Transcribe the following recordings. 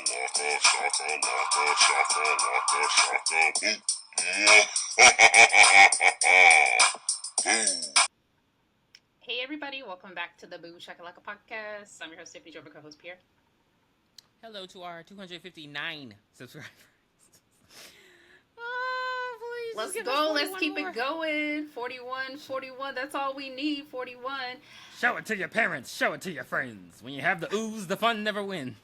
Hey everybody, welcome back to the Booshakalaka podcast. I'm your host, Tiffany Jordan, co-host Pierre. Hello to our 259 subscribers. Let's go, let's keep it going. 41, that's all we need, 41. Show it to your parents, show it to your friends. When you have the ooze, the fun never wins.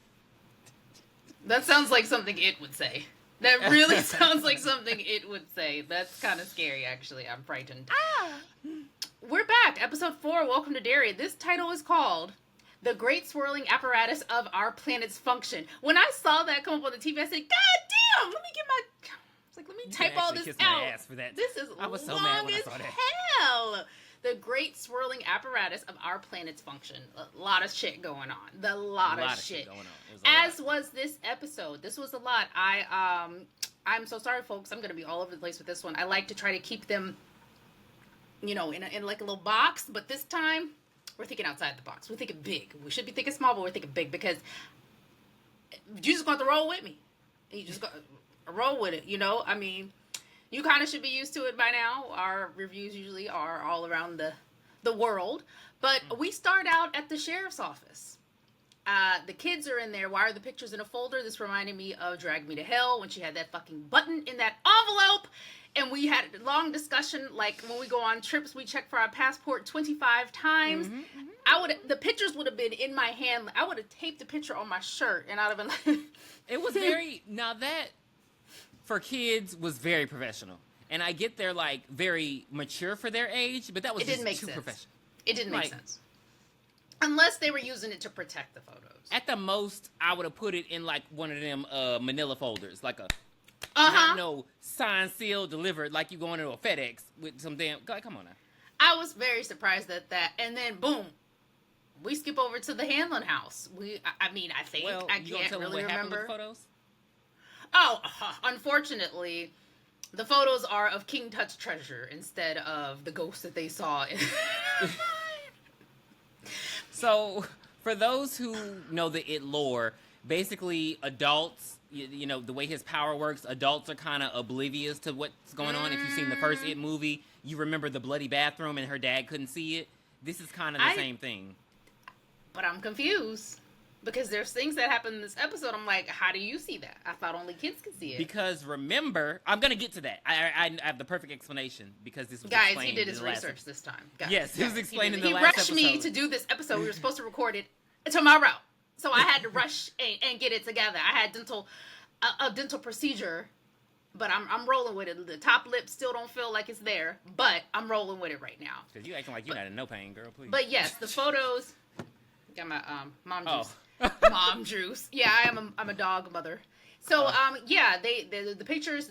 That sounds like something it would say. That really sounds like something it would say. That's kind of scary, actually. I'm frightened. We're back, episode 4, welcome to Derry. This title is called The Great Swirling Apparatus of Our Planet's Function. When I saw that come up on the TV, I said, God damn, let me get my... Like, let me type all this out. My ass for that. This is I was so long mad when I as saw that. hell. The Great Swirling Apparatus of Our Planet's Function. A lot of shit going on. A lot of shit going on. As was this episode. This was a lot. I'm so sorry, folks. I'm going to be all over the place with this one. I like to try to keep them, in like a little box. But this time, we're thinking outside the box. We're thinking big. We should be thinking small, but we're thinking big. Because you just got to roll with me. You just got... roll with it, I mean, you kind of should be used to it by now. Our reviews usually are all around the world, but we start out at the sheriff's office. The kids are in there. Why are the pictures in a folder? This reminded me of Drag Me to Hell when she had that fucking button in that envelope, and we had a long discussion. Like when we go on trips, we check for our passport 25 times. The pictures would have been in my hand. I would have taped the picture on my shirt, and I'd have been like, it was very now that. For kids was very professional. And I get they're like very mature for their age, but that was just too professional. It didn't make sense. Unless they were using it to protect the photos. At the most, I would have put it in like one of them manila folders, like a not no signed, sealed, delivered, like you going into a FedEx with some damn. God, come on now. I was very surprised at that, and then boom, we skip over to the Hanlon house. I think I can't really remember with the photos. Oh, unfortunately, the photos are of King Tut's treasure instead of the ghost that they saw. So, for those who know the It lore, basically adults, the way his power works, adults are kind of oblivious to what's going on. If you've seen the first It movie, you remember the bloody bathroom and her dad couldn't see it. This is kind of the same thing. But I'm confused. Because there's things that happen in this episode. I'm like, how do you see that? I thought only kids could see it. Because remember, I'm going to get to that. I have the perfect explanation because this was Guys, explained. He did his research this time. Yes, he was explaining in the last episode. He rushed me to do this episode. We were supposed to record it tomorrow. So I had to rush and get it together. I had a dental procedure, but I'm rolling with it. The top lip still don't feel like it's there, but I'm rolling with it right now. Because you acting like you're not in no pain, girl, please. But yes, the photos... Got my mom juice. Mom juice. Yeah, I'm a dog mother. So the pictures,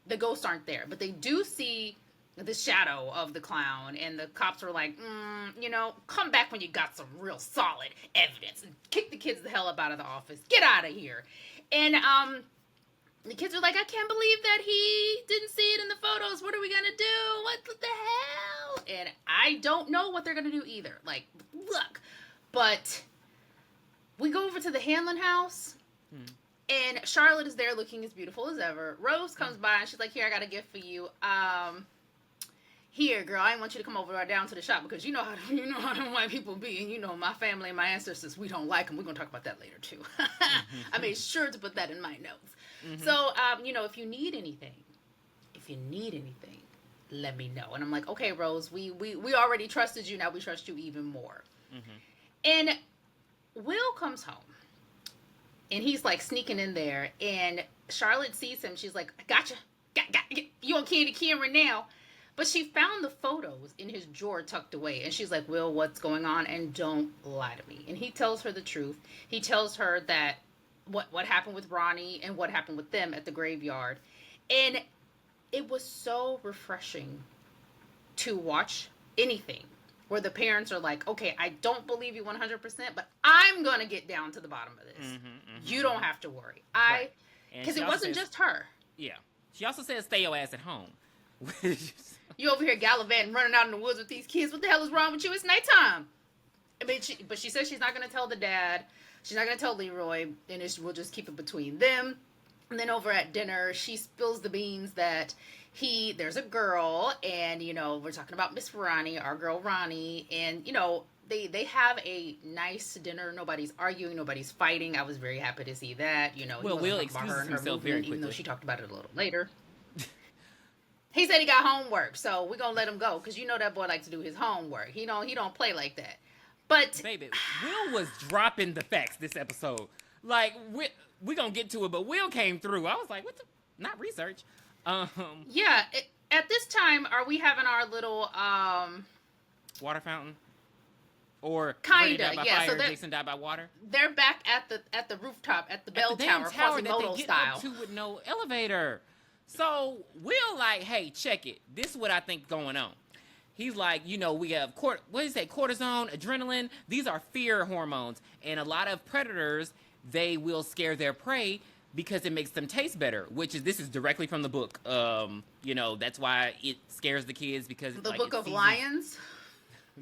the ghosts aren't there, but they do see the shadow of the clown, and the cops were like, come back when you got some real solid evidence, and kick the kids the hell up out of the office. Get out of here. And the kids are like, I can't believe that he didn't see it in the photos. What are we gonna do? What the hell? And I don't know what they're gonna do either. Like, look. But we go over to the Hanlon house, and Charlotte is there looking as beautiful as ever. Rose comes by, and she's like, here, I got a gift for you. Here, girl, I didn't want you to come over down to the shop because you know how them white people be, and my family and my ancestors, we don't like them. We're going to talk about that later, too. I made sure to put that in my notes. So, if you need anything, let me know. And I'm like, okay, Rose, we already trusted you. Now we trust you even more. And Will comes home, and he's like sneaking in there, and Charlotte sees him. She's like, gotcha. You on candy camera now. But she found the photos in his drawer tucked away, and she's like, Will, what's going on? And don't lie to me. And he tells her the truth. He tells her that what happened with Ronnie and what happened with them at the graveyard. And it was so refreshing to watch anything where the parents are like, okay, I don't believe you 100%, but I'm going to get down to the bottom of this. You don't have to worry. Because it wasn't just her. Yeah. She also says, stay your ass at home. You over here gallivanting, running out in the woods with these kids. What the hell is wrong with you? It's nighttime. But she says she's not going to tell the dad. she's not going to tell Leroy, and we'll just keep it between them. And then over at dinner, she spills the beans that there's a girl, and, you know, we're talking about Miss Ronnie, our girl Ronnie, and, you know, they have a nice dinner. Nobody's arguing, nobody's fighting. I was very happy to see that, you know. Well, Will excuses himself very quickly. Even though she talked about it a little later. He said he got homework, so we're going to let him go, because you know that boy likes to do his homework. He don't play like that. But baby, Will was dropping the facts this episode. Like, we're going to get to it, but Will came through. I was like, what the? Not research. Yeah, at this time, are we having our little water fountain? Or kinda, died by yeah. fire, So Jason died by water? They're back at the rooftop, at the bell tower, Quasimodo style. Up to with no elevator. So Will like, hey, check it. This is what I think going on. He's like, you know, we have cortisone, adrenaline. These are fear hormones, and a lot of predators, they will scare their prey because it makes them taste better. This is directly from the book. You know, that's why it scares the kids, because the Book of Lions.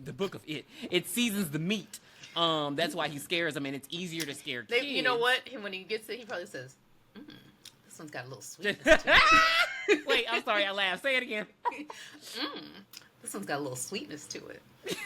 The book of it seasons the meat. That's why he scares them, and it's easier to scare kids. You know what? When he gets it, he probably says, "This one's got a little sweetness to it." Wait, I'm sorry, I laughed. Say it again. This one's got a little sweetness to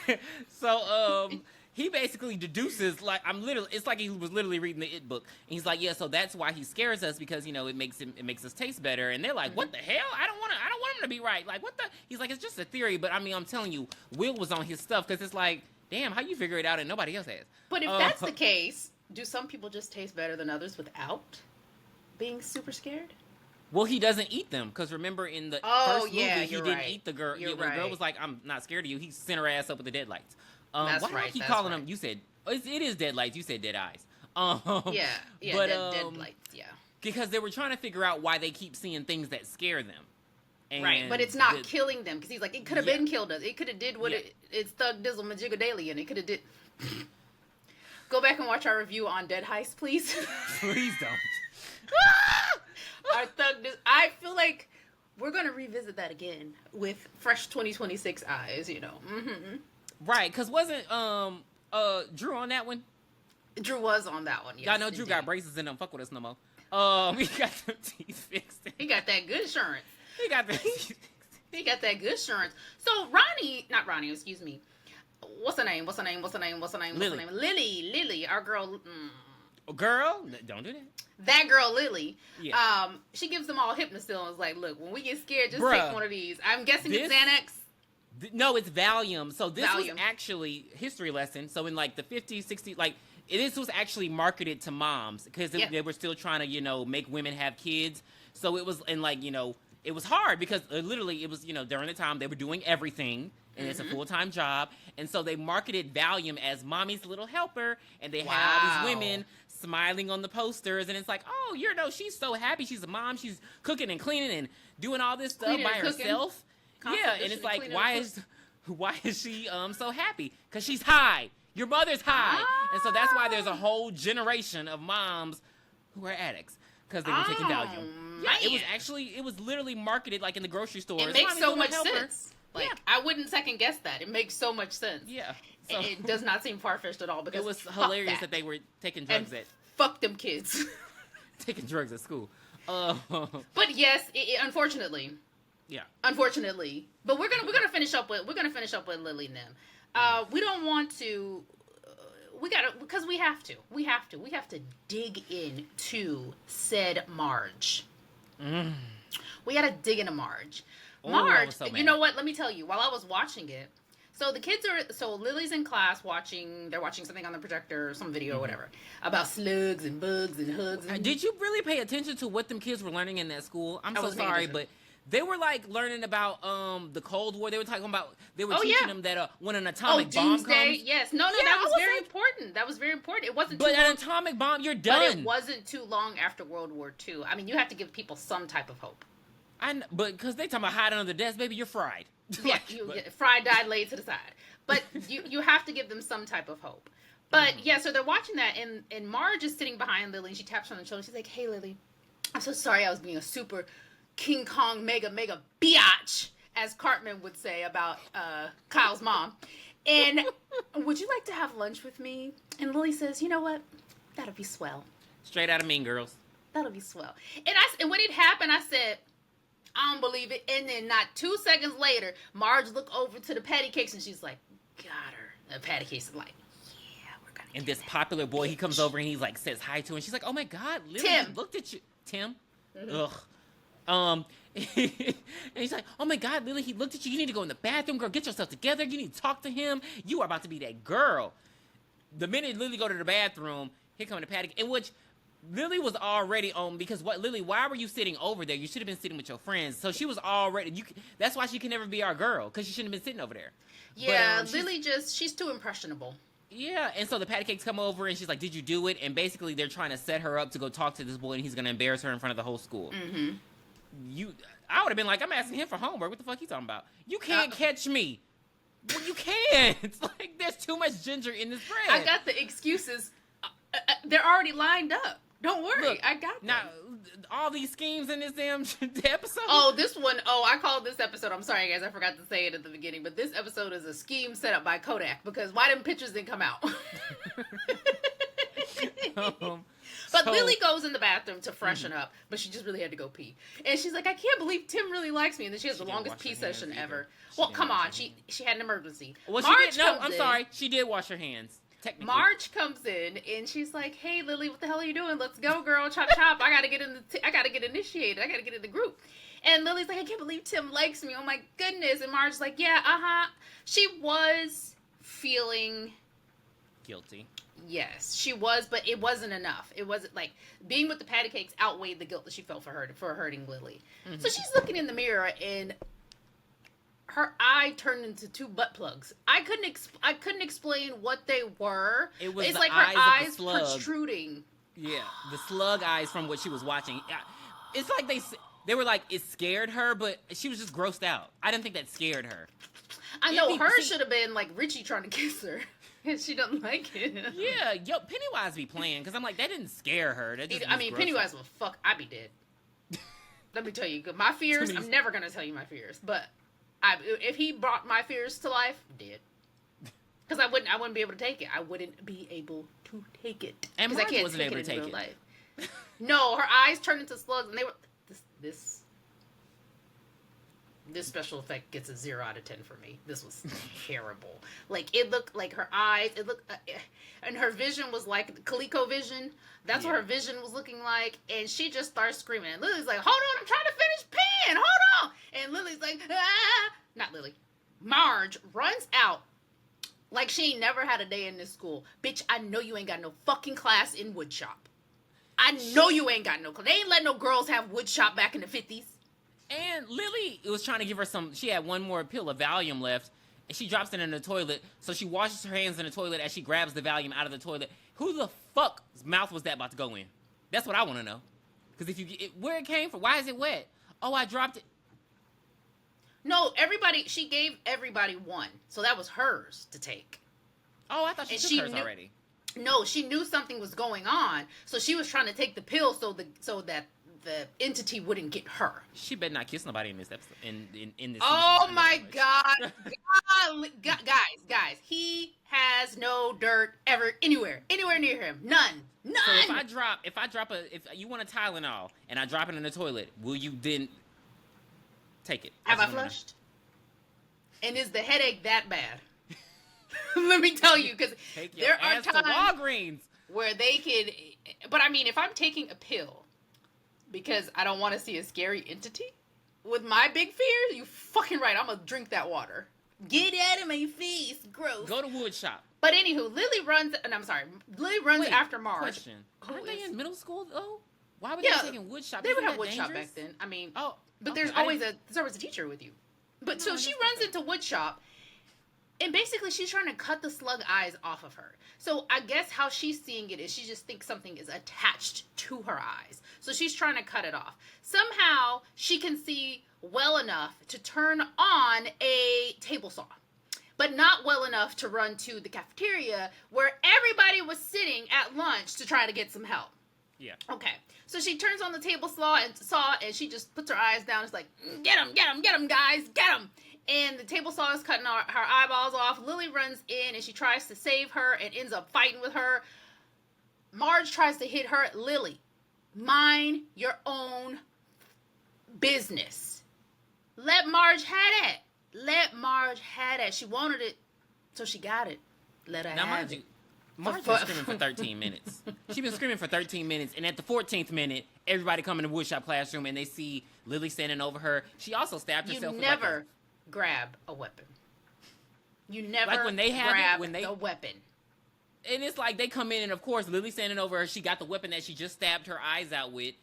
it. So, he basically deduces, like, it's like he was literally reading the It book. And he's like, yeah, so that's why he scares us, because, you know, it makes us taste better. And they're like, what the hell? I don't want him to be right. Like, what the? He's like, it's just a theory. But I mean, I'm telling you, Will was on his stuff, because it's like, damn, how you figure it out and nobody else has? But if that's the case, do some people just taste better than others without being super scared? Well, he doesn't eat them, because remember in the first movie, he didn't eat the girl. When the girl was like, I'm not scared of you, he sent her ass up with the deadlights. That's why right. do I keep calling them? You said it is deadlights. You said dead eyes. Yeah, but deadlights. Yeah. Because they were trying to figure out why they keep seeing things that scare them. And right, but it's not killing them, because he's like, it could have been killed us. It could have did what it's Thug Dizzle Majigga Daily, and it could have did. Go back and watch our review on Dead Heist, please. Please don't. Our Thug I feel like we're gonna revisit that again with fresh 2026 eyes. You know. Mm-hmm. Right, because wasn't Drew on that one? Drew was on that one. Yes, y'all know Drew got braces and don't fuck with us no more. He got the teeth fixed. He got that good insurance. He got the teeth fixed. He got that good insurance. So not Ronnie, excuse me. What's her name? Lily, our girl. Girl, don't do that. That girl Lily. Yeah. She gives them all Hypnosil and is like, look, when we get scared, just take one of these. I'm guessing it's Xanax. No, it's Valium. So this was actually history lesson. So in like the 50s, 60s, like this was actually marketed to moms, because they were still trying to, you know, make women have kids. So it was, and like, you know, it was hard, because literally it was, you know, during the time they were doing everything, and it's a full-time job. And so they marketed Valium as mommy's little helper, and they had all these women smiling on the posters, and it's like, oh, you know, she's so happy. She's a mom. She's cooking and cleaning and doing all this stuff by herself. Yeah, and it's like, why is she so happy? Because she's high. Your mother's high. And so that's why there's a whole generation of moms who are addicts, because they were taking Valium. Yeah, it was literally marketed like in the grocery store. It makes so much sense. Like, I wouldn't second guess that. It makes so much sense. Yeah. So, it does not seem far-fetched at all, because it was hilarious that they were taking drugs fuck them kids. Taking drugs at school. But yes, unfortunately. Yeah. Unfortunately, but we're gonna finish up with Lily and them. We don't want to. Because we have to dig into said Marge. We gotta dig into Marge. Marge, you know what? Let me tell you. While I was watching it, so the kids so Lily's in class they're watching something on the projector, some video or whatever, about slugs and bugs and hugs. Did you really pay attention to what them kids were learning in that school? I'm so sorry, but they were like learning about the Cold War. They were talking about, they were teaching them that when an atomic bomb comes. Yes. No, that was very important. That was very important. It wasn't But an atomic bomb, you're done. But it wasn't too long after World War II. I mean, you have to give people some type of hope. But because they talking about hiding under the desk, baby, you're fried. Yeah, fried, died, laid to the side. But you have to give them some type of hope. But yeah, so they're watching that, and Marge is sitting behind Lily, and she taps her on the shoulder. She's like, "Hey, Lily, I'm so sorry I was being a super King Kong mega biatch," as Cartman would say about Kyle's mom. And would you like to have lunch with me? And Lily says, "You know what? That'll be swell. Straight out of Mean Girls. That'll be swell. And when it happened, I said, I don't believe it. And then not 2 seconds later, Marge looked over to the patty cakes and she's like, got her. And patty cakes is like, yeah, we're gonna. And this popular boy, he comes over and he's like says hi to her and she's like, oh my God, Lily, Tim. looked at you. Tim? Mm-hmm. Ugh. And he's like, oh my God, Lily, he looked at you. You need to go in the bathroom, girl. Get yourself together. You need to talk to him. You are about to be that girl. The minute Lily go to the bathroom, here come the patty, in which Lily was already on, because Lily, why were you sitting over there? You should have been sitting with your friends. So she was already, that's why she can never be our girl, because she shouldn't have been sitting over there. Yeah, but, Lily she's too impressionable. Yeah, and so the patty cakes come over and she's like, did you do it? And basically they're trying to set her up to go talk to this boy and he's going to embarrass her in front of the whole school. Mm-hmm. I would have been like, I'm asking him for homework. What the fuck you talking about? You can't catch me. Well, you can't. It's like, there's too much ginger in this bread. I got the excuses. They're already lined up. Don't worry. Look, I got them. Now, all these schemes in this damn episode. Oh, this one. Oh, I called this episode. I'm sorry, guys. I forgot to say it at the beginning. But this episode is a scheme set up by Kodak. Because why them pictures didn't come out? But Lily goes in the bathroom to freshen up, but she just really had to go pee. And she's like, I can't believe Tim really likes me. And then she has the longest pee session ever. Well, come on. She had an emergency. Well, I'm sorry. She did wash her hands. Marge comes in and she's like, hey, Lily, what the hell are you doing? Let's go, girl. Chop, chop. I got to get initiated. I got to get in the group. And Lily's like, I can't believe Tim likes me. Oh, my goodness. And Marge's like, yeah, uh-huh. She was feeling guilty. Yes, she was, but it wasn't enough. It wasn't like being with the patty cakes outweighed the guilt that she felt for hurting Lily. Mm-hmm. So she's looking in the mirror and her eye turned into 2 butt plugs. I couldn't explain what they were. It's like her eyes protruding. Yeah, the slug eyes from what she was watching. It's like they were like, it scared her, but she was just grossed out. I didn't think that scared her. I know hers should have been like Richie trying to kiss her. And she doesn't like it. Yeah, Pennywise be playing, because I'm like, that didn't scare her. Pennywise will fuck, I'd be dead. Let me tell you, my fears, I'm never going to tell you my fears, but if he brought my fears to life, I'm dead. Because I wouldn't be able to take it. I wouldn't be able to take it. And Marge wasn't able to take it. Life. No, her eyes turned into slugs, and they were, this special effect gets a 0 out of 10 for me. This was terrible. Like, it looked like her eyes, and her vision was like Coleco vision. That's what her vision was looking like. And she just starts screaming. And Lily's like, hold on, I'm trying to finish peeing. Hold on. And Lily's like, ah. Not Lily. Marge runs out like she ain't never had a day in this school. Bitch, I know you ain't got no fucking class in woodshop. I know you ain't got no class. They ain't let no girls have woodshop back in the 50s. And Lily was trying to give her she had one more pill of Valium left, and she drops it in the toilet, so she washes her hands in the toilet as she grabs the Valium out of the toilet. Who the fuck's mouth was that about to go in? That's what I want to know. Because where it came from, why is it wet? Oh, I dropped it. No, she gave everybody one, so that was hers to take. Oh, I thought she took hers already. No, she knew something was going on, so she was trying to take the pill so that the entity wouldn't get her. She better not kiss nobody in this episode. In this. Oh my God, guys! He has no dirt ever anywhere near him. None. So if you want a Tylenol and I drop it in the toilet, will you then take it? Have I flushed? And is the headache that bad? Let me tell you, because there are times Walgreens where they could. But I mean, if I'm taking a pill because I don't want to see a scary entity with my big fears, you fucking right. I'm gonna drink that water. Get out of my face, gross. Go to wood shop. But anywho, Lily runs after Marge. Question: aren't they in middle school though? Why would they be taking wood shop? They would have wood shop back then. I mean, but there's always a teacher with you. But so she runs into wood shop, and basically she's trying to cut the slug eyes off of her. So I guess how she's seeing it is she just thinks something is attached to her eyes. So she's trying to cut it off. Somehow she can see well enough to turn on a table saw, but not well enough to run to the cafeteria where everybody was sitting at lunch to try to get some help. Yeah. Okay. So she turns on the table saw and she just puts her eyes down. It's like, get him, guys, get him. And the table saw is cutting her eyeballs off. Lily runs in and she tries to save her and ends up fighting with her. Marge tries to hit her. Lily, mind your own business. Let Marge have it. Let Marge have it. She wanted it, so she got it. Let her have it. Marge's been screaming for 13 minutes. She's been screaming for 13 minutes, and at the 14th minute, everybody come in the woodshop classroom, and they see Lily standing over her. She also stabbed herself. You never grab a weapon. You never like when they have grab it, when they, the weapon. And it's like they come in, and of course, Lily's standing over her. She got the weapon that she just stabbed her eyes out with.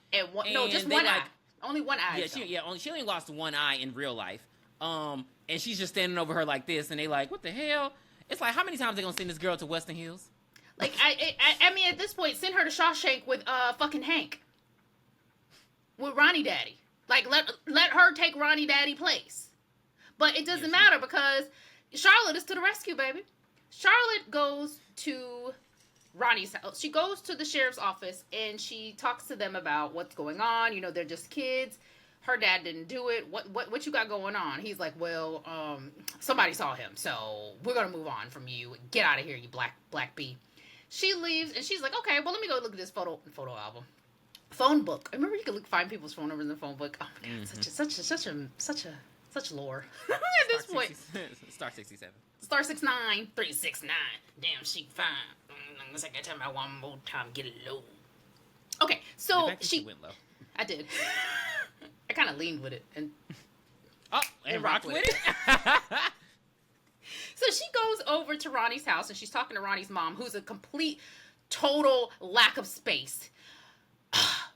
No, just one eye. Only one eye. Yeah, she only lost one eye in real life. And she's just standing over her like this, and they like, what the hell? It's like, how many times they gonna send this girl to Western Hills? Like, I mean, at this point, send her to Shawshank with fucking Hank. With Ronnie Daddy. Like, let her take Ronnie Daddy place. But it doesn't matter because Charlotte is to the rescue, baby. Charlotte goes to Ronnie's house. She goes to the sheriff's office and she talks to them about what's going on. You know, they're just kids. Her dad didn't do it. What you got going on? He's like, well, somebody saw him, so we're gonna move on from you. Get out of here, you black bee. She leaves and she's like, okay, well, let me go look at this photo album. Phone book. I remember you could find people's phone numbers in the phone book. Oh my god, such lore. At this point. Star 67. Star 69, 369. Damn, she fine. Unless I can tell me one more time, get it low. Okay, so she went low. I did. I kind of leaned with it and rocked with it. So she goes over to Ronnie's house and she's talking to Ronnie's mom, who's a complete, total lack of space.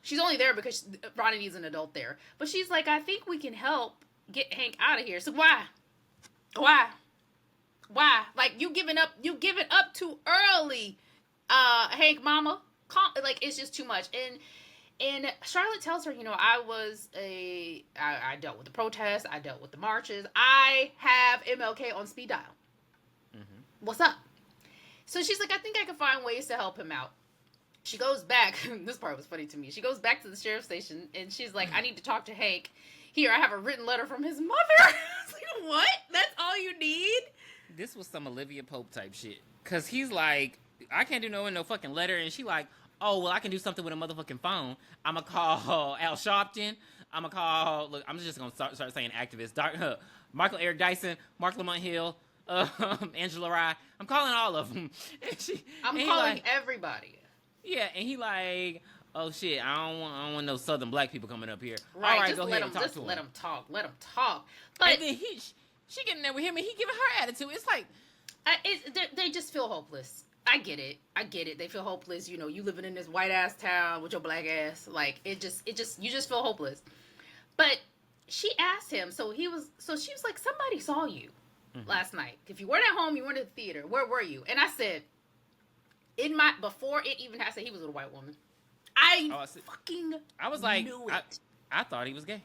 She's only there because Ronnie needs an adult there. But she's like, I think we can help get Hank out of here. So why? Like, you giving up too early, Hank mama. Like, it's just too much. And Charlotte tells her, you know, I dealt with the protests. I dealt with the marches. I have MLK on speed dial. Mm-hmm. What's up? So she's like, I think I can find ways to help him out. She goes back. This part was funny to me. She goes back to the sheriff's station and she's like, I need to talk to Hank. Here, I have a written letter from his mother. I was like, what? That's all you need? This was some Olivia Pope type shit. Because he's like, I can't do no fucking letter. And she like, oh, well, I can do something with a motherfucking phone. I'm going to call Al Sharpton. I'm going to call, look, I'm just going to start saying activists. Michael Eric Dyson, Mark Lamont Hill, Angela Rye. I'm calling all of them. I'm calling everybody. Yeah, and he like, oh shit, I don't want no Southern black people coming up here. Right, all right, just go let ahead and talk to him. Let him talk. But and then she getting there with him, and he giving her attitude. It's like, they just feel hopeless. I get it. They feel hopeless. You know, you living in this white ass town with your black ass. Like, you just feel hopeless. But she asked him, so she was like, somebody saw you last night. If you weren't at home, you weren't at the theater. Where were you? And I said, before it even happened, he was with a white woman. I was like, knew it. I thought he was gay.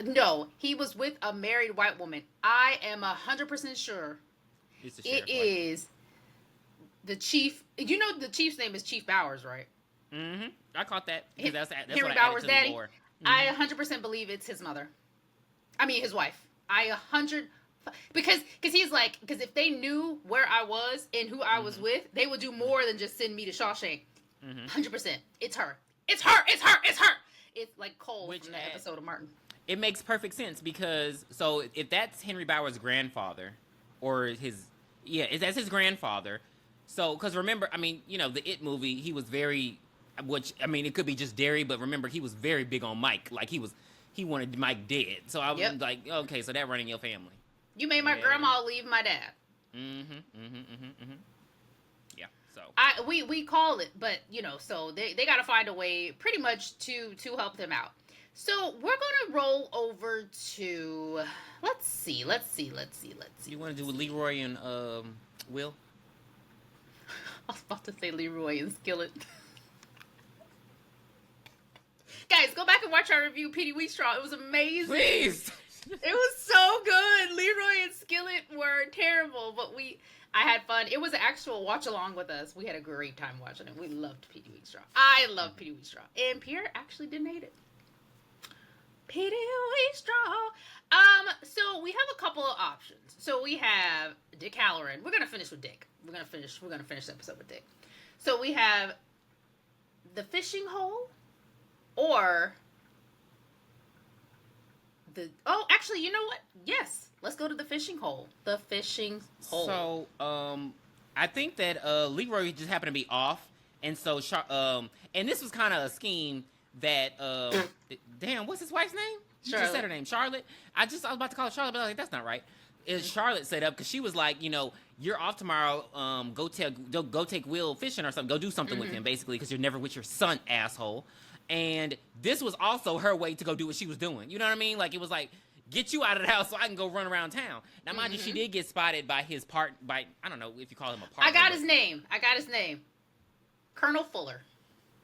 No, he was with a married white woman. I am 100% sure it is the chief. You know the chief's name is Chief Bowers, right? Mm-hmm. I caught that. That's Henry what Bowers' I daddy. Mm-hmm. I 100% believe it's his mother. I mean, his wife. Because if they knew where I was and who I was with, they would do more than just send me to Shawshank. 100%. It's her. It's like Cole from that episode of Martin. It makes perfect sense because, so if that's Henry Bowers' grandfather, or that's his grandfather. So, because remember, I mean, you know, the It movie, he was very, it could be just Derry, but remember, he was very big on Mike. Like, he wanted Mike dead. So I was like, okay, so that running your family. You made my grandma leave my dad. Yeah, so. We call it, but, you know, so they got to find a way pretty much to help them out. So we're going to roll over to, let's see. You want to do Leroy and Will? I was about to say Leroy and Skillet. Guys, go back and watch our review, Petey Wheatstraw. It was amazing. Please. It was so good. Leroy and Skillet were terrible, but I had fun. It was an actual watch along with us. We had a great time watching it. We loved Petey Wheatstraw. I love Petey Wheatstraw. And Pierre actually didn't hate it. Petey Wheatstraw. So we have a couple of options. So we have Dick Halloran. We're going to finish with Dick. we're gonna finish the episode with Dick. So we have the fishing hole, or actually, you know what? Yes, let's go to the fishing hole. The fishing hole. So, I think that Leroy just happened to be off, and so and this was kind of a scheme that damn, what's his wife's name? You just said her name, Charlotte. I was about to call her Charlotte, but I was like, that's not right. Is Charlotte set up because she was like, you're off tomorrow. Go take Will fishing or something. Go do something with him, basically, because you're never with your son, asshole. And this was also her way to go do what she was doing. You know what I mean? Like, it was like, get you out of the house so I can go run around town. Now, mind you, she did get spotted by I don't know if you call him a partner. I got his name. Colonel Fuller.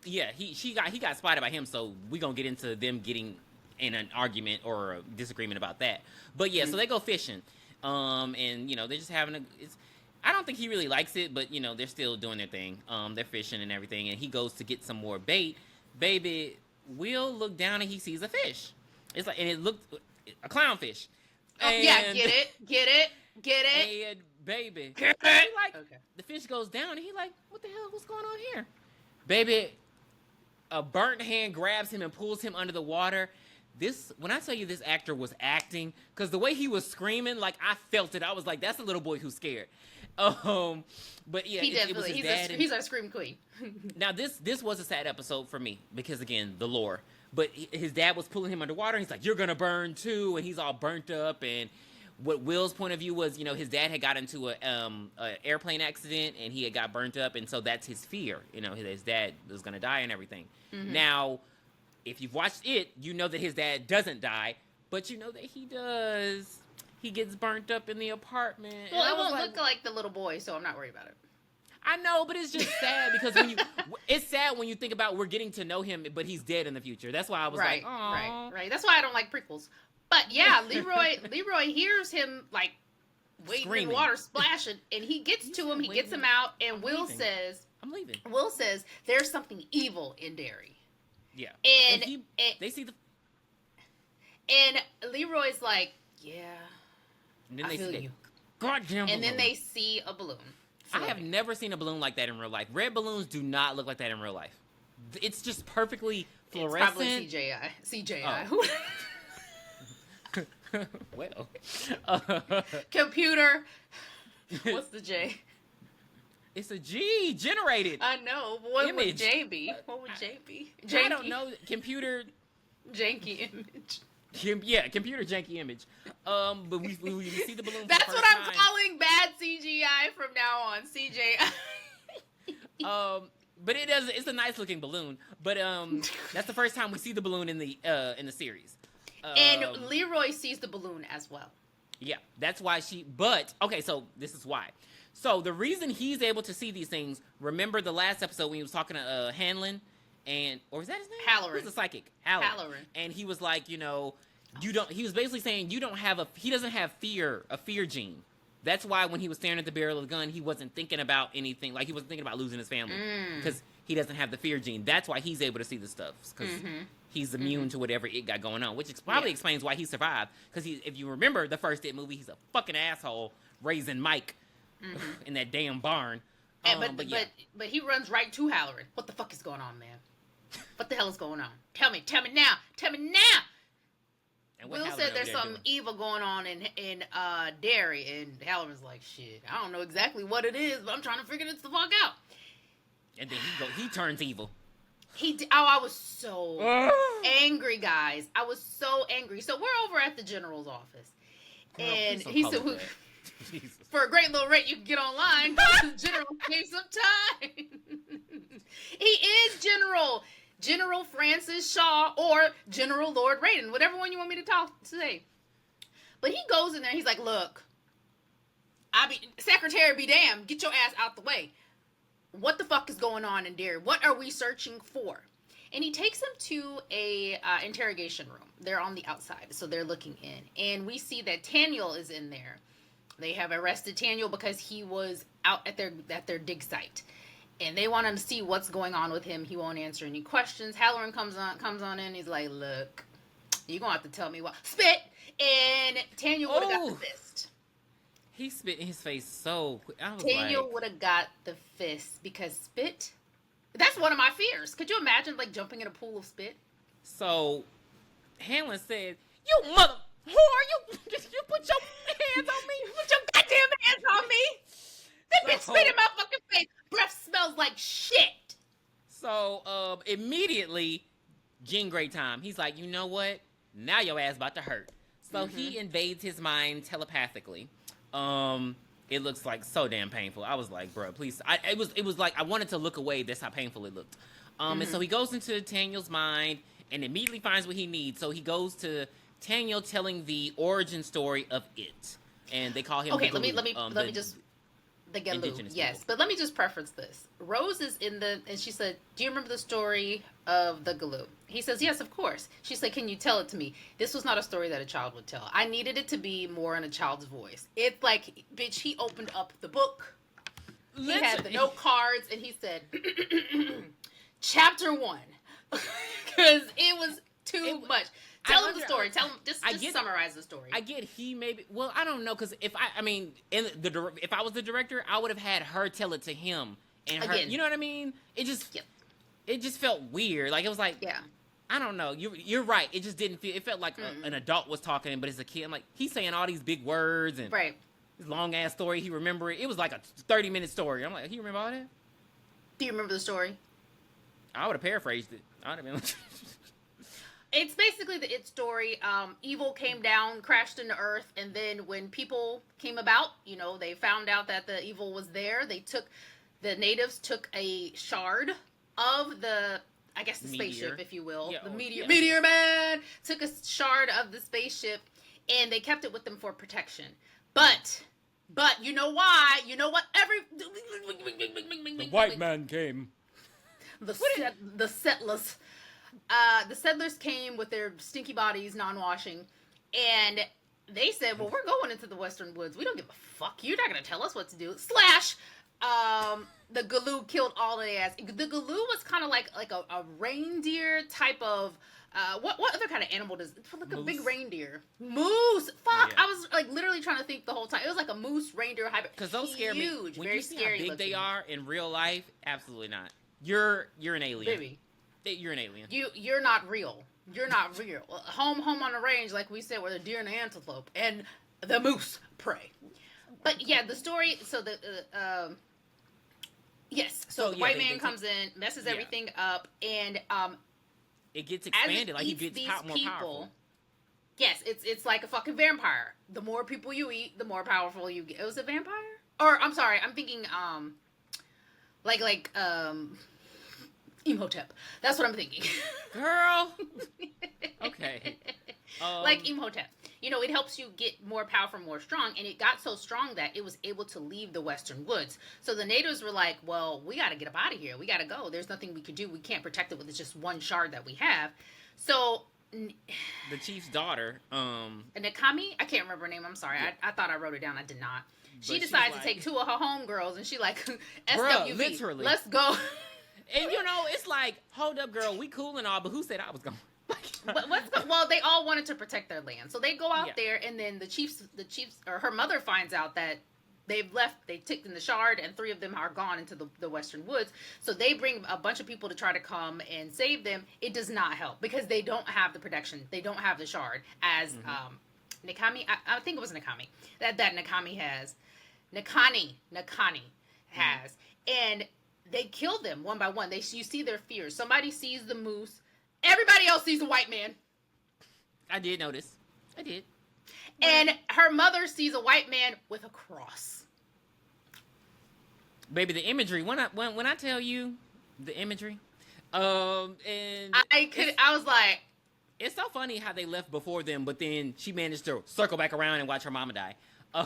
Yeah, he got spotted by him, so we're going to get into them getting in an argument or a disagreement about that. But yeah, so they go fishing. And they're just having I don't think he really likes it, but they're still doing their thing. They're fishing and everything, and he goes to get some more bait. Baby, Will look down and he sees a fish. It's like, and it looked a clownfish. Oh, yeah, get it. And baby, get it. The fish goes down and he like, what the hell? What's going on here? Baby, a burnt hand grabs him and pulls him under the water. When I tell you this actor was acting, because the way he was screaming, like, I felt it. I was like, that's a little boy who's scared. But yeah, it was his dad. He's our scream queen. Now this was a sad episode for me because, again, the lore. But his dad was pulling him underwater. And he's like, you're gonna burn too, and he's all burnt up. And what Will's point of view was, his dad had got into a airplane accident and he had got burnt up, and so that's his fear. His dad was gonna die and everything. Now, if you've watched it, you know that his dad doesn't die, but you know that he does. He gets burnt up in the apartment. Well, it won't look like the little boy, so I'm not worried about it. I know, but it's just sad because it's sad when you think about we're getting to know him, but he's dead in the future. That's why I was like, oh, right. That's why I don't like prequels. But yeah, Leroy hears him like wading in water, splashing, and he gets to him. He gets him out, and Will says, "I'm leaving." Will says, "There's something evil in Derry." Yeah, and they see and Leroy's like, "Yeah." And then I feel you. Goddamn balloon. And then they see a balloon. I have never seen a balloon like that in real life. Red balloons do not look like that in real life. It's just perfectly fluorescent. It's probably CGI. Oh. Well. Computer. What's the J? It's a G generated. I know. But what would J be? What would J be? Janky? I don't know. Computer. Janky image. Yeah, computer janky image. But we see the balloon. That's what I'm calling bad CGI from now on. CGI. But it's a nice looking balloon. But that's the first time we see the balloon in the series. And Leroy sees the balloon as well. Yeah, that's why But okay, so this is why. So the reason he's able to see these things. Remember the last episode when he was talking to Hanlon, or is that his name? Halloran. Who's the psychic? Halloran. And he was like, you don't. He was basically saying he doesn't have a fear gene. That's why when he was staring at the barrel of the gun, he wasn't thinking about anything. Like, he wasn't thinking about losing his family because he doesn't have the fear gene. That's why he's able to see the stuff because he's immune to whatever it got going on, which probably explains why he survived. Because if you remember the first It movie, he's a fucking asshole raising Mike in that damn barn. But he runs right to Halloran. What the fuck is going on, man? What the hell is going on? Tell me now. And Will said there's something evil going on in Derry, and Halloran's like, shit, I don't know exactly what it is, but I'm trying to figure this the fuck out. And then he turns evil. I was so angry, guys. I was so angry. So we're over at the general's office, and he said, for a great little rate, you can get online. The general gave some time. He is General Francis Shaw or General Lord Raiden, whatever one you want me to say. But he goes in there, he's like, look, Secretary be damned, get your ass out the way. What the fuck is going on in Derry? What are we searching for? And he takes them to a interrogation room. They're on the outside, so they're looking in. And we see that Taniel is in there. They have arrested Taniel because he was out at their dig site. And they want to see what's going on with him. He won't answer any questions. Halloran comes on in. He's like, look, you're going to have to tell me what. Spit! And Taniel would have got the fist. He spit in his face so quick. I was Daniel like, would have got the fist because spit. That's one of my fears. Could you imagine like jumping in a pool of spit? so Hamlin said, "You mother whore, you put your hands on me. You put your goddamn hands on me. That bitch So- spit in my fucking face. Breath smells like shit. So immediately, Jean Grey time. He's like, you know what? Now your ass about to hurt. So he invades his mind telepathically. It looks like so damn painful. I was like, bro, please. It was like I wanted to look away. That's how painful it looked. And so he goes into Daniel's mind and immediately finds what he needs. So he goes to Daniel telling the origin story of it, and they call him. Okay, the let me just the Galoo. indigenous Yes, people. but let me just preference this. Rose is in the and she said, "Do you remember the story of the Galoo?" He says, "Yes, of course." She said, "Can you tell it to me?" This was not a story that a child would tell. I needed it to be more in a child's voice. It's like, bitch, he opened up the book. He had the note cards and he said, "Chapter 1." Because it was too much. Tell him the story. Tell him. Just summarize the story. I get he maybe. Well, I don't know because if if I was the director, I would have had her tell it to him and her. Again. You know what I mean? It just felt weird. Like it was like, yeah. I don't know. You're right. It just didn't feel. It felt like an adult was talking, but it's a kid. I'm like, he's saying all these big words and Right. this long ass story. He remember it. It was like a 30-minute story. I'm like, he remember all that? Do you remember the story? I would have paraphrased it. I would have been like. It's basically the It story. Evil came down, crashed into Earth, and then when people came about, they found out that the evil was there. The natives took a shard of the spaceship, if you will. Yeah, the meteor man took a shard of the spaceship, and they kept it with them for protection. But you know why? You know what? The white man came. The settlers. The settlers came with their stinky bodies, non-washing, and they said, well, we're going into the Western Woods. We don't give a fuck. You're not going to tell us what to do. The Galoo killed all of their ass. The Galoo was kind of like a reindeer type of, what other kind of animal does, like a big reindeer. Moose! Fuck! Yeah. I was like literally trying to think the whole time. It was like a moose reindeer hybrid. Because those scare me. Huge, When very you see scary how big looking. they are in real life, absolutely not. You're an alien. Baby. You're an alien. You're not real. You're not real. Home on the range, like we said, where the deer and the antelope and the moose prey. But yeah, the story. So the the white man comes in, messes everything up, and it gets expanded. Like he gets these more powerful. Yes, it's like a fucking vampire. The more people you eat, the more powerful you get. It was a vampire, or I'm sorry, I'm thinking like Imhotep. That's what I'm thinking. Girl. Okay. Like Imhotep. It helps you get more powerful, more strong, and it got so strong that it was able to leave the Western Woods. So the natives were like, well, we got to get up out of here. We got to go. There's nothing we can do. We can't protect it with just one shard that we have. So the chief's daughter, Nakami? I can't remember her name. I'm sorry. Yeah. I thought I wrote it down. I did not. She But decides she's to like- take 2 of her homegirls, and she like, SWV. Bruh, literally. Let's go. and it's like, hold up, girl, we cool and all, but who said I was going? Well, they all wanted to protect their land, so they go out Yeah. there, and then the chiefs, or her mother finds out that they've left. They taken the shard, and 3 of them are gone into the Western Woods. So they bring a bunch of people to try to come and save them. It does not help because they don't have the protection. They don't have the shard as Nakami. I think it was Nakami that Nakami has. Nakani has, and they kill them one by one. You see their fears. Somebody sees the moose. Everybody else sees the white man. I did notice. I did. And her mother sees a white man with a cross. Baby, the imagery. When I tell you the imagery, and I was like, it's so funny how they left before them, but then she managed to circle back around and watch her mama die.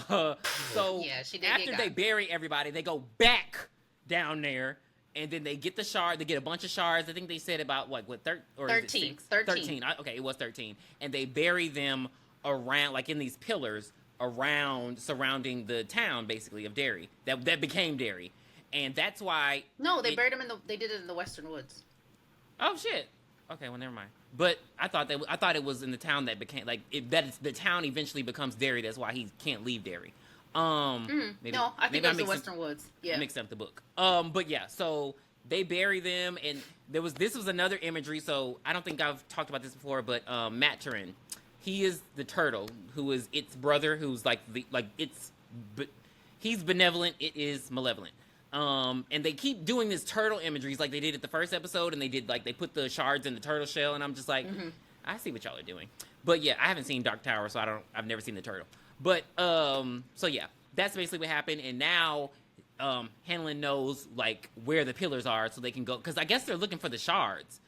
So yeah, she did after they bury everybody, they go back down there. And then they get the shard. They get a bunch of shards. I think they said about, 13. 13. Okay, it was 13. And they bury them around, like in these pillars, surrounding the town, basically, of Derry. That became Derry. And that's why... No, they buried them they did it in the Western Woods. Oh, shit. Okay, well, never mind. But I thought it was in the town that became, the town eventually becomes Derry. That's why he can't leave Derry. Maybe, No, I think maybe it was the Western Woods. Yeah. I mixed up the book. But yeah, so they bury them, and this was another imagery. So I don't think I've talked about this before, but Matt Turin, he is the turtle who is its brother, who's like he's benevolent, it is malevolent. And they keep doing this turtle imageries like they did at the first episode, and they put the shards in the turtle shell, and I'm just like, I see what y'all are doing. But yeah, I haven't seen Dark Tower, so I've never seen the turtle. But so yeah, that's basically what happened, and now Hanlon knows like where the pillars are, so they can go, because I guess they're looking for the shards.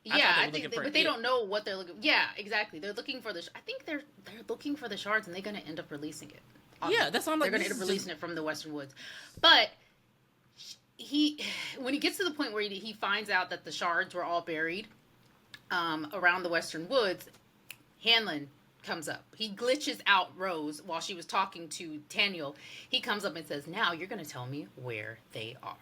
Yeah, I think, but they don't know what they're looking. Yeah, exactly. They're looking for the. I think they're looking for the shards, and they're going to end up releasing it. Yeah, that's what I'm like. They're going to end up releasing it from the Western Woods, but when he gets to the point where he finds out that the shards were all buried around the Western Woods, Hanlon comes up. He glitches out Rose while she was talking to Daniel. He comes up and says, "Now you're going to tell me where they are."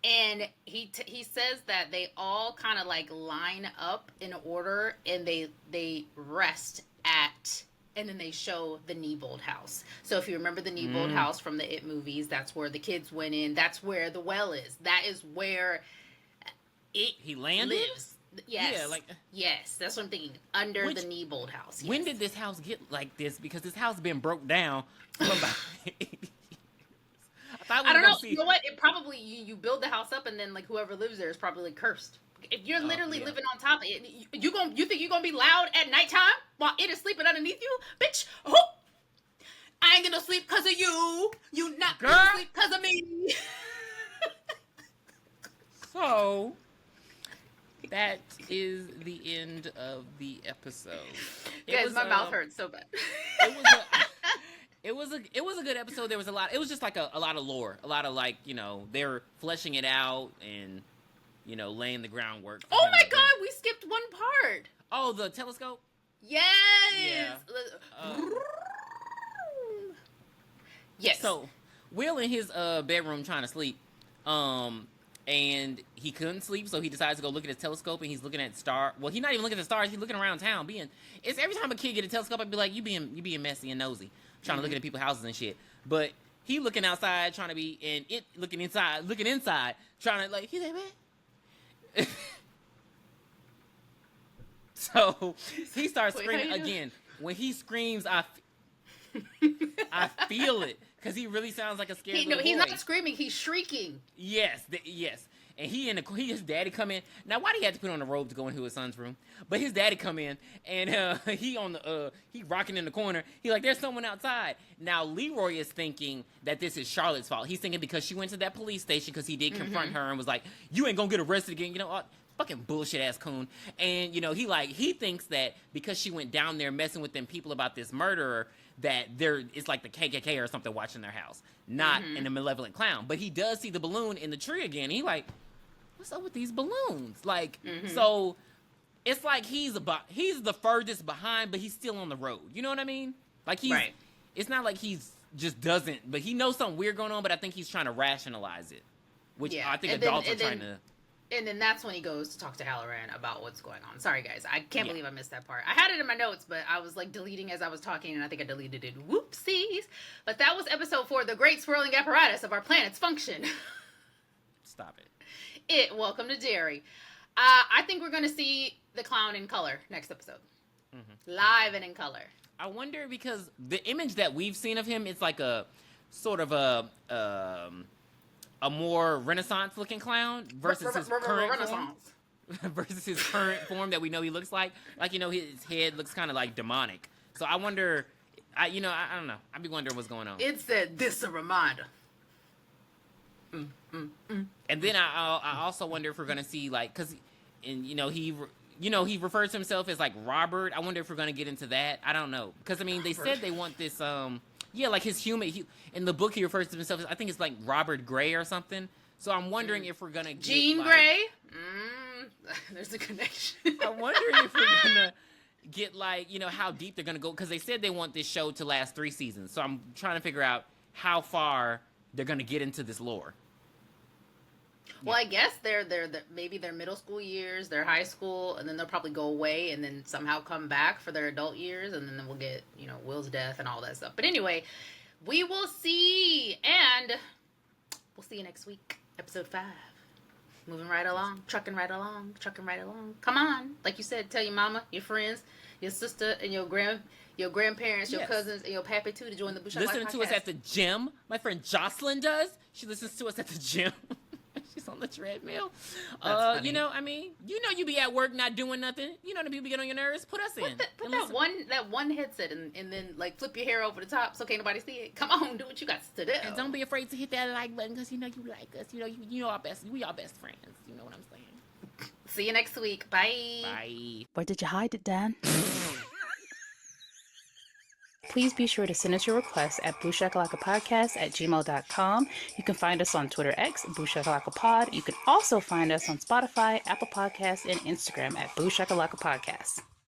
And he says that they all kind of like line up in order, and they rest at, and then they show the Neibold house. So if you remember the Neibold house from the It movies, that's where the kids went in. That's where the well is. That is where he landed. Lives. Yes. Yeah, yes, that's what I'm thinking. Under the Neibold house. Yes. When did this house get like this? Because this house has been broke down for about 80 years. I don't know. You know what? It probably you build the house up, and then like whoever lives there is probably like cursed. If you're literally living on top of it, you think you're gonna be loud at nighttime while it is sleeping underneath you, bitch? Oh, I ain't gonna sleep because of you. You not gonna sleep because of me. So that is the end of the episode. Guys, my mouth hurts so bad. It was a good episode. There was a lot. It was just like a lot of lore, a lot of like, they're fleshing it out and laying the groundwork. Oh my God, we skipped one part. Oh, the telescope. Yes. Yeah. Yes. So Will in his bedroom trying to sleep, and he couldn't sleep, so he decides to go look at his telescope, and he's looking at star. Well, he's not even looking at the stars. He's looking around town. It's every time a kid get a telescope, I'd be like, you being messy and nosy, trying to look at people's houses and shit. But he looking outside, trying to be, and it looking inside, trying to like, he's like, man. So he starts screaming again. When he screams, I feel it. Because he really sounds like a scared little boy. He's not screaming, he's shrieking. Yes. And his daddy come in. Now, why did he have to put on a robe to go into his son's room? But his daddy come in, and he rocking in the corner. He like, there's someone outside. Now, Leroy is thinking that this is Charlotte's fault. He's thinking because she went to that police station because he did confront her and was like, you ain't gonna get arrested again. Fucking bullshit ass coon. And, he thinks that because she went down there messing with them people about this murderer, that it's like the KKK or something watching their house, not in a malevolent clown. But he does see the balloon in the tree again. And he like, what's up with these balloons? Like, so it's like he's the furthest behind, but he's still on the road. You know what I mean? Like it's not like he's just doesn't, but he knows something weird going on, but I think he's trying to rationalize it, which I think adults are trying to. And then that's when he goes to talk to Halloran about what's going on. Sorry, guys. I can't believe I missed that part. I had it in my notes, but I was like deleting as I was talking, and I think I deleted it. Whoopsies. But that was episode 4, The Great Swirling Apparatus of Our Planet's Function. Stop it. Welcome to Derry. I think we're going to see the clown in color next episode. Live and in color. I wonder, because the image that we've seen of him, it's like a sort of a more Renaissance-looking clown versus his current form. Versus his current form that we know he looks like. Like, his head looks kind of like demonic. So I wonder, I don't know. I'd be wondering what's going on. It said, this a reminder. And then I also wonder if we're going to see, like, because, he refers to himself as, like, Robert. I wonder if we're going to get into that. I don't know. Because, they said they want this, like his human. In the book, he refers to himself as, I think it's like Robert Gray or something. So I'm wondering if we're gonna get Jean Grey. There's a connection. I'm wondering if we're gonna get like how deep they're gonna go, because they said they want this show to last 3 seasons. So I'm trying to figure out how far they're gonna get into this lore. Well, I guess they're maybe their middle school years, their high school, and then they'll probably go away and then somehow come back for their adult years, and then we'll get Will's death and all that stuff. But anyway, We will see. And we'll see you next week. Episode 5. Moving right along. Trucking right along. Come on. Like you said, tell your mama, your friends, your sister, and your grandparents, your cousins, and your pappy too to join the Booshakalaka Listening to us at the gym. My friend Jocelyn does. She listens to us at the gym. She's on the treadmill. You know, I mean, you be at work not doing nothing. You know the people get on your nerves. Put us in. Put that one headset and then like flip your hair over the top so can't nobody see it. Come on, do what you got to do. And don't be afraid to hit that like button because you know you like us. You know our best. We our best friends. You know what I'm saying. See you next week. Bye. Bye. Where did you hide it, Dan? Please be sure to send us your requests at booshakalakapodcast@gmail.com. You can find us on Twitter X, Booshakalakapod. You can also find us on Spotify, Apple Podcasts, and Instagram at Booshakalakapodcast.